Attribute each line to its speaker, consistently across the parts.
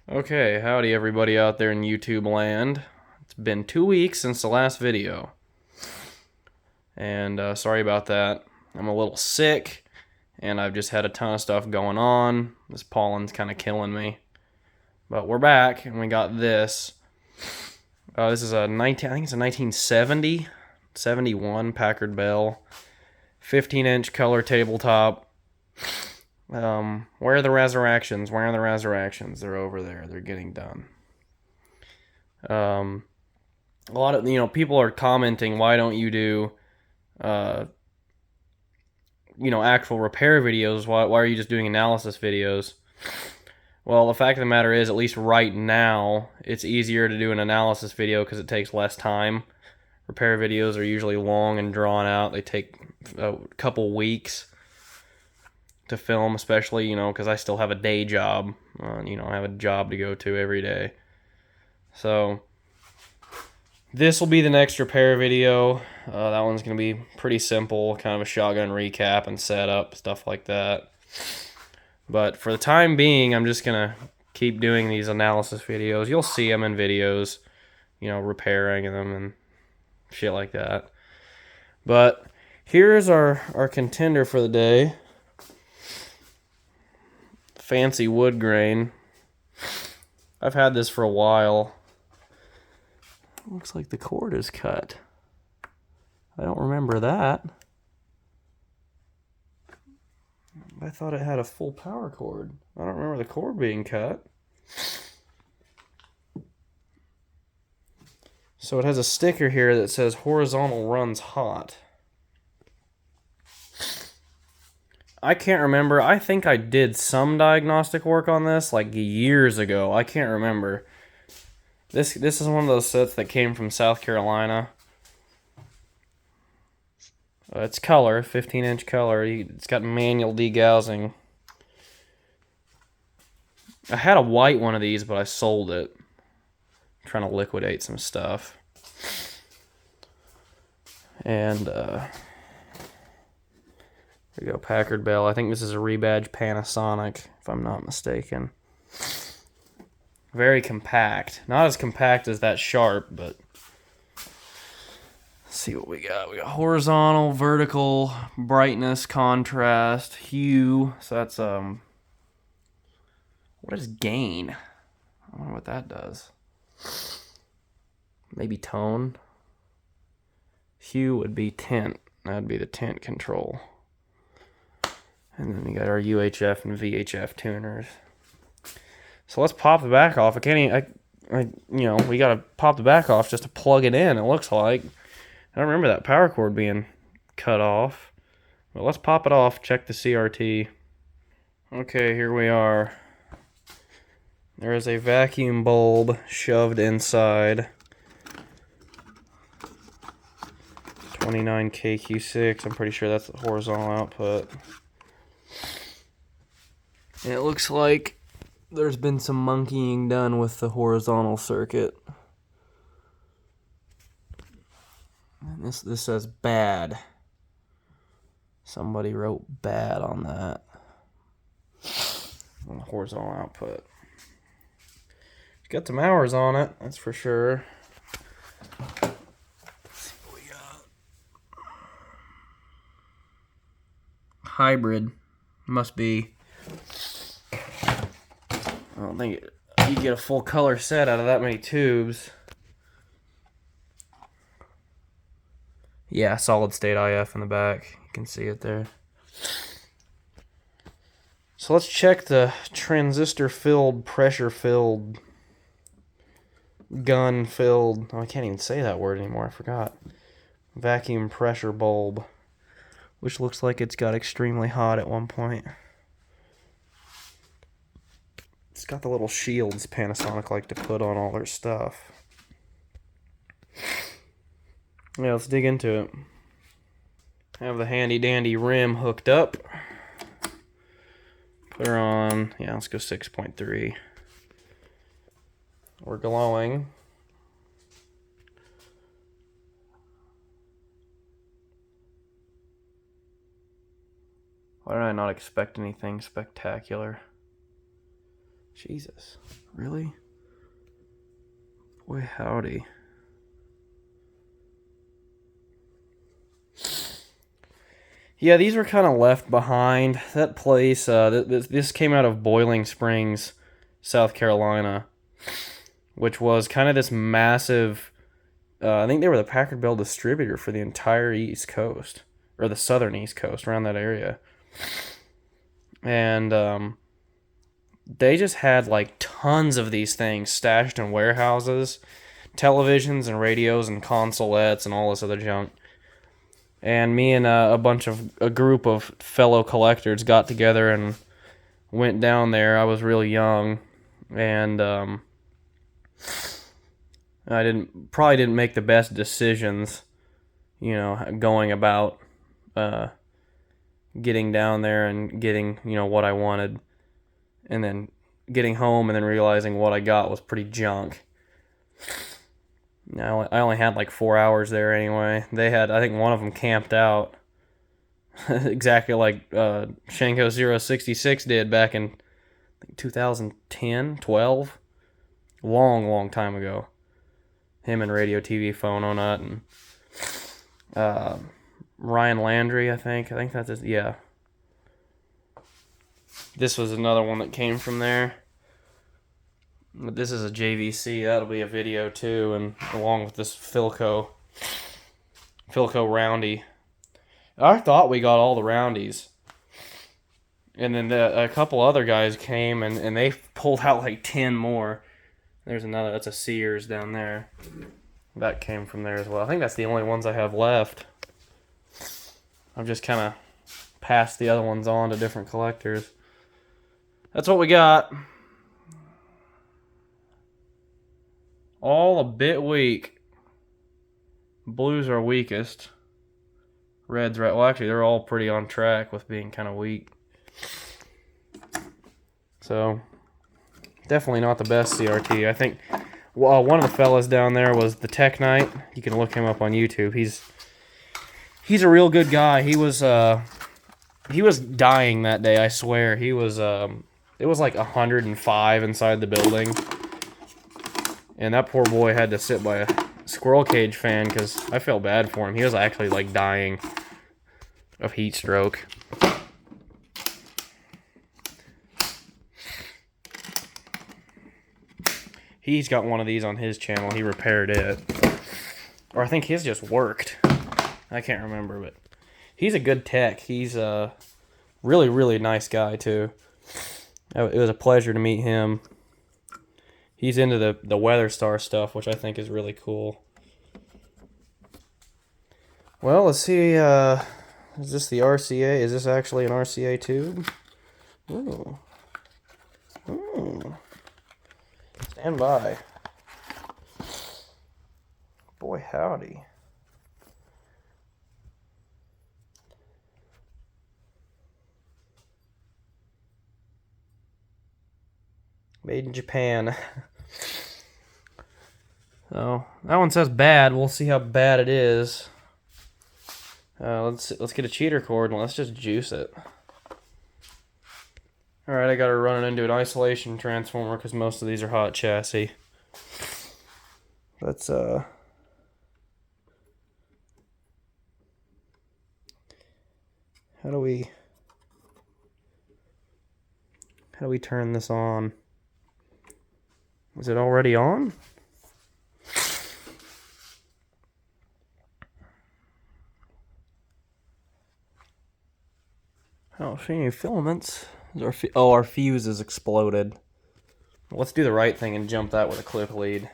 Speaker 1: Okay, howdy everybody out there in YouTube land. It's been 2 weeks since the last video. And sorry about that. I'm a little sick, and I've just had a ton of stuff going on. This pollen's kind of killing me. But we're back, and we got this. This is I think it's a 1970, 71 Packard Bell. 15-inch color tabletop. Where are the resurrections? Where are the resurrections? They're over there. They're getting done. A lot of people are commenting, why don't you do actual repair videos? Why are you just doing analysis videos? Well, the fact of the matter is, at least right now, it's easier to do an analysis video because it takes less time. Repair videos are usually long and drawn out. They take a couple weeks to film, especially, because I still have a day job. I have a job to go to every day. So this will be the next repair video. That one's going to be pretty simple, kind of a shotgun recap and setup, stuff like that. But for the time being, I'm just going to keep doing these analysis videos. You'll see them in videos, repairing them and shit like that. But here's our contender for the day. Fancy wood grain. I've had this for a while. Looks like the cord is cut. I don't remember that. I thought it had a full power cord. I don't remember the cord being cut. So it has a sticker here that says horizontal runs hot. I can't remember. I think I did some diagnostic work on this like years ago. I can't remember. This is one of those sets that came from South Carolina. It's color, 15-inch color. It's got manual degaussing. I had a white one of these, but I sold it. I'm trying to liquidate some stuff. And there we go, Packard Bell. I think this is a rebadged Panasonic, if I'm not mistaken. Very compact. Not as compact as that Sharp, but let's see what we got. We got horizontal, vertical, brightness, contrast, hue. So that's what is gain? I wonder what that does. Maybe tone. Hue would be tint. That'd be the tint control. And then we got our UHF and VHF tuners. So let's pop the back off. We gotta pop the back off just to plug it in, it looks like. I don't remember that power cord being cut off. But let's pop it off, check the CRT. Okay, here we are. There is a vacuum bulb shoved inside. 29KQ6, I'm pretty sure that's the horizontal output. And it looks like there's been some monkeying done with the horizontal circuit. And this says bad. Somebody wrote bad on that. On the horizontal output. It's got some hours on it, that's for sure. Let's see what we got. Hybrid. Must be. I don't think you get a full color set out of that many tubes. Yeah, solid state IF in the back. You can see it there. So let's check the transistor filled, pressure filled, gun filled. Oh, I can't even say that word anymore. I forgot. Vacuum pressure bulb, which looks like it's got extremely hot at one point. It's got the little shields Panasonic like to put on all their stuff. Yeah, let's dig into it. Have the handy dandy rim hooked up. Put her on, let's go 6.3. We're glowing. Why did I not expect anything spectacular? Jesus. Really? Boy, howdy. Yeah, these were kind of left behind. That place, this came out of Boiling Springs, South Carolina, which was kind of this massive, I think they were the Packard Bell distributor for the entire East Coast, or the southern East Coast, around that area. And they just had like tons of these things stashed in warehouses, televisions and radios and consolettes and all this other junk. And me and a group of fellow collectors got together and went down there. I was really young, and I probably didn't make the best decisions, going about getting down there and getting, what I wanted, and then getting home and then realizing what I got was pretty junk. I only had like 4 hours there anyway. They had, I think one of them camped out. Exactly like Shanko 066 did back in 2010, 12. Long time ago. Him and Radio TV Phone on it. And Ryan Landry, I think. I think that's his, yeah. This was another one that came from there. This is a JVC. That'll be a video too, and along with this Philco Roundy. I thought we got all the Roundies, and then a couple other guys came and they pulled out like 10 more. There's another. That's a Sears down there. That came from there as well. I think that's the only ones I have left. I've just kind of passed the other ones on to different collectors. That's what we got. All a bit weak. Blues are weakest. Reds, right? Well, actually, they're all pretty on track with being kind of weak. So, definitely not the best CRT. I think one of the fellas down there was the Tech Knight. You can look him up on YouTube. He's a real good guy. He was dying that day. I swear. He was. It was like 105 inside the building. And that poor boy had to sit by a squirrel cage fan because I felt bad for him. He was actually like dying of heat stroke. He's got one of these on his channel. He repaired it. Or I think his just worked. I can't remember, but he's a good tech. He's a really, really nice guy too. It was a pleasure to meet him. He's into the Weather Star stuff, which I think is really cool. Well, let's see. Is this the RCA? Is this actually an RCA tube? Ooh. Ooh. Stand by. Boy, howdy. Made in Japan. So that one says bad. We'll see how bad it is. Let's get a cheater cord and let's just juice it. All right, I got to run it into an isolation transformer because most of these are hot chassis. Let's how do we turn this on? Is it already on? I don't see any filaments. Our fuse is exploded. Let's do the right thing and jump that with a clip lead.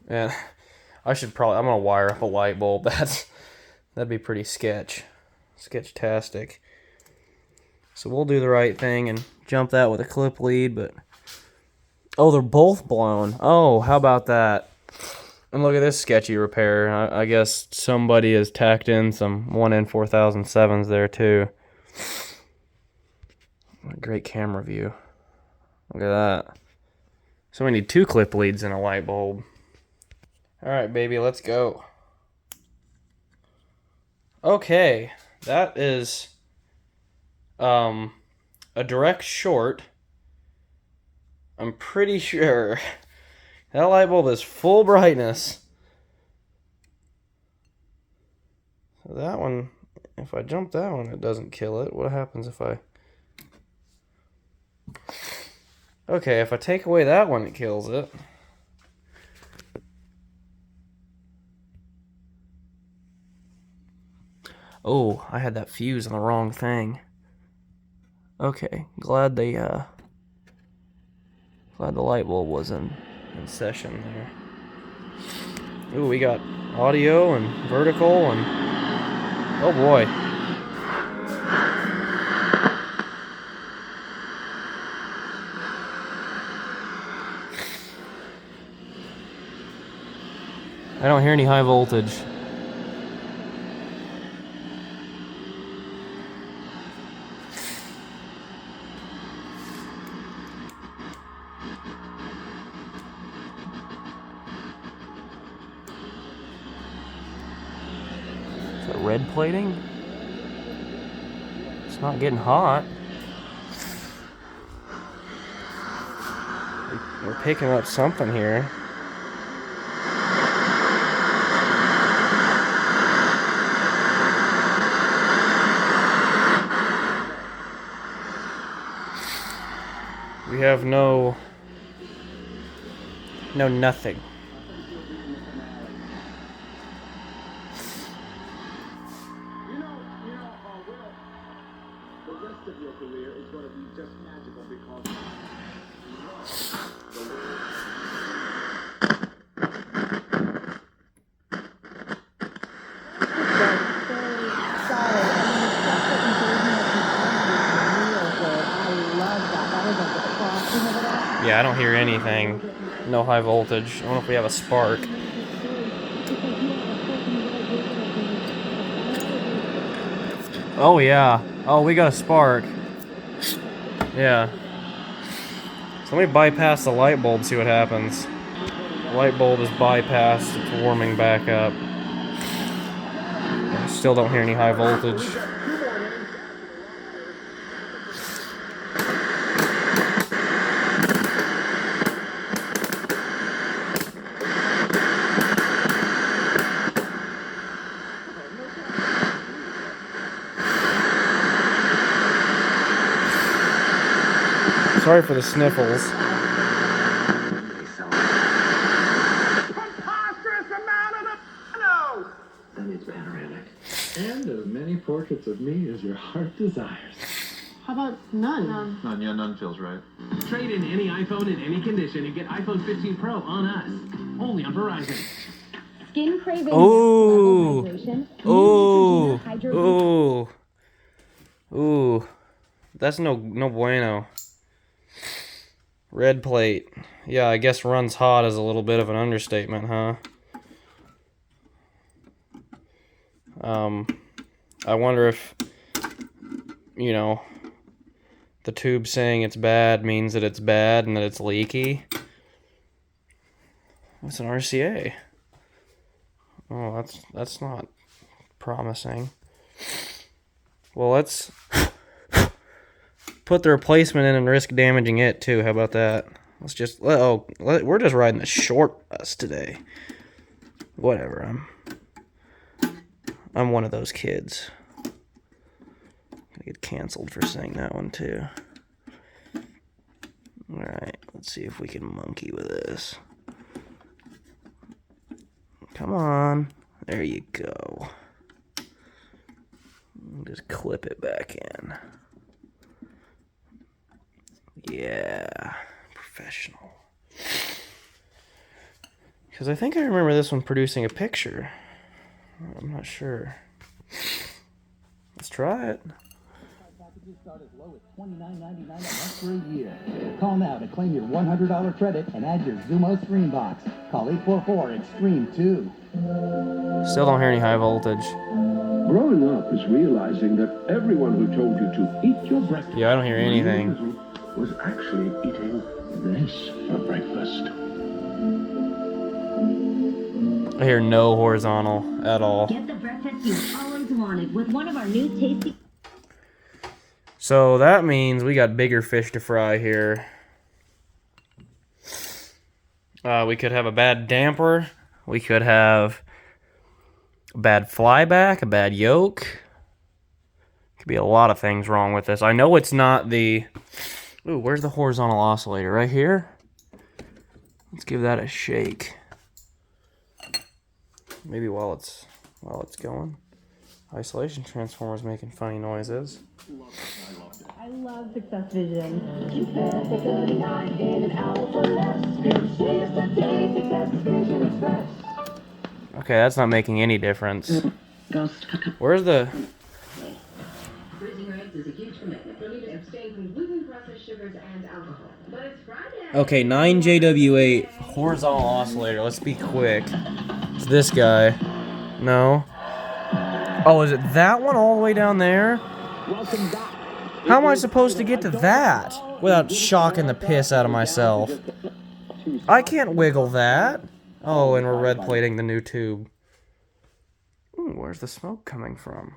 Speaker 1: And I'm gonna wire up a light bulb. That'd be pretty sketch-tastic. So we'll do the right thing and jump that with a clip lead, but oh, they're both blown. Oh, how about that? And look at this sketchy repair. I guess somebody has tacked in some 1N4007s there too. Great camera view. Look at that. So we need 2 clip leads and a light bulb. All right, baby, let's go. Okay, that is a direct short. I'm pretty sure that light bulb is full brightness. So that one, if I jump that one, it doesn't kill it. What happens if I... Okay, if I take away that one, it kills it. Oh, I had that fuse on the wrong thing. Okay, glad the light bulb was in session there. Ooh, we got audio and vertical and... Oh boy. I don't hear any high voltage. Is that red plating? It's not getting hot. We're picking up something here. We have no nothing.
Speaker 2: The rest of your career is going to be just magical because
Speaker 1: Yeah, I don't hear anything. No high voltage. I wonder if we have a spark. Oh yeah. Oh, we got a spark. Yeah. So let me bypass the light bulb, see what happens. The light bulb is bypassed, it's warming back up. I still don't hear any high voltage. Sorry for the sniffles.
Speaker 2: preposterous amount of no.
Speaker 3: That means panoramic. And as many portraits of me as your heart desires.
Speaker 4: How about none?
Speaker 3: None, yeah, none feels right.
Speaker 5: Trade in any iPhone in any condition and get iPhone 15 Pro on us. Only on Verizon.
Speaker 6: Skin craving.
Speaker 1: Ooh.
Speaker 6: Hydration.
Speaker 1: Ooh.
Speaker 6: Hydro-
Speaker 1: Ooh. Ooh. That's no bueno. Red plate. Yeah, I guess runs hot is a little bit of an understatement, huh? I wonder if, you know, the tube saying it's bad means that it's bad and that it's leaky. That's an RCA. Oh, that's not promising. Well, let's put the replacement in and risk damaging it too. How about that? Let's just we're just riding the short bus today. Whatever. I'm one of those kids. Gonna get canceled for saying that one too. All right, let's see if we can monkey with this. Come on, there you go. Just clip it back in. Yeah, professional. Because I think I remember this one producing a picture. I'm not sure. Let's try it.
Speaker 7: Packages start as low as $29.99 a month for a year. Call now to claim your $100 credit and add your Zumo Stream Box. Call 844-EXTREME-2.
Speaker 1: Still don't hear any high voltage.
Speaker 2: Growing up is realizing that everyone who told you to eat your breakfast.
Speaker 1: Yeah, I don't hear anything.
Speaker 2: Was actually eating this for breakfast.
Speaker 1: I hear no horizontal at all.
Speaker 6: Get the breakfast you've always wanted with one of our new tasty.
Speaker 1: So that means we got bigger fish to fry here. We could have a bad damper. We could have a bad flyback, a bad yoke. Could be a lot of things wrong with this. I know it's not the... Ooh, where's the horizontal oscillator? Right here? Let's give that a shake. Maybe while it's going. Isolation transformer's making funny noises.
Speaker 4: I love Success Vision.
Speaker 1: Okay, that's not making any difference. Where's the... Okay, 9JW8 horizontal oscillator. Let's be quick. It's this guy. No. Oh, is it that one all the way down there? How am I supposed to get to that without shocking the piss out of myself? I can't wiggle that. Oh, and we're red plating the new tube. Ooh, where's the smoke coming from?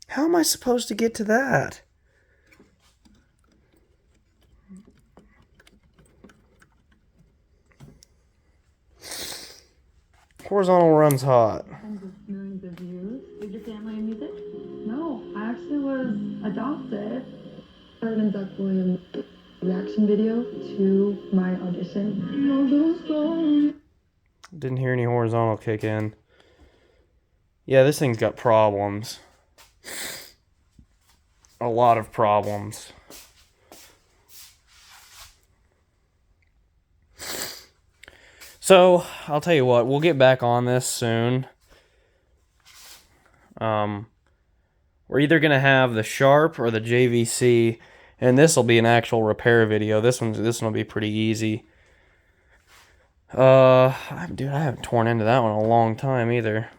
Speaker 1: How am I supposed to get to that? Horizontal runs hot.
Speaker 4: Tens of millions of views. Is your family in music? No, I actually was adopted. I heard in Doug Williams' reaction video to my audition.
Speaker 1: Didn't hear any horizontal kick in. Yeah, this thing's got problems. A lot of problems. So, I'll tell you what, we'll get back on this soon. We're either going to have the Sharp or the JVC, and this will be an actual repair video. This one will be pretty easy. Dude, I haven't torn into that one in a long time either.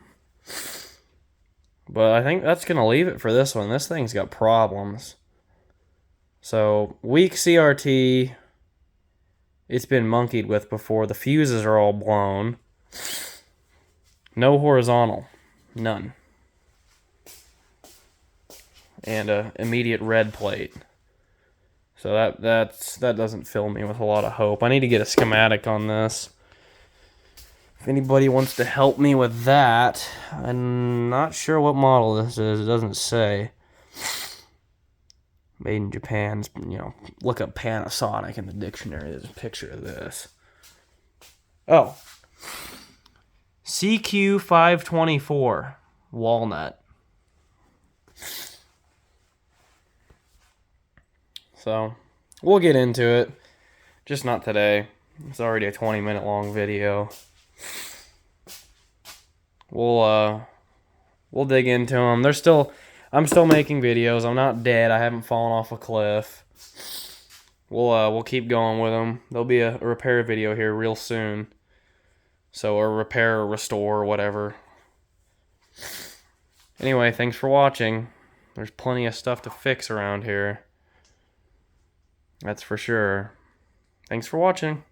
Speaker 1: But I think that's going to leave it for this one. This thing's got problems. So, weak CRT. It's been monkeyed with before. The fuses are all blown. No horizontal. None. And a immediate red plate. So that doesn't fill me with a lot of hope. I need to get a schematic on this. If anybody wants to help me with that, I'm not sure what model this is. It doesn't say. Made in Japan. Look up Panasonic in the dictionary. There's a picture of this. Oh. CQ524. Walnut. So, we'll get into it. Just not today. It's already a 20-minute long video. We'll dig into them. I'm still making videos. I'm not dead. I haven't fallen off a cliff. We'll keep going with them. There'll be a repair video here real soon. So, or repair or restore or whatever. Anyway, thanks for watching. There's plenty of stuff to fix around here. That's for sure. Thanks for watching.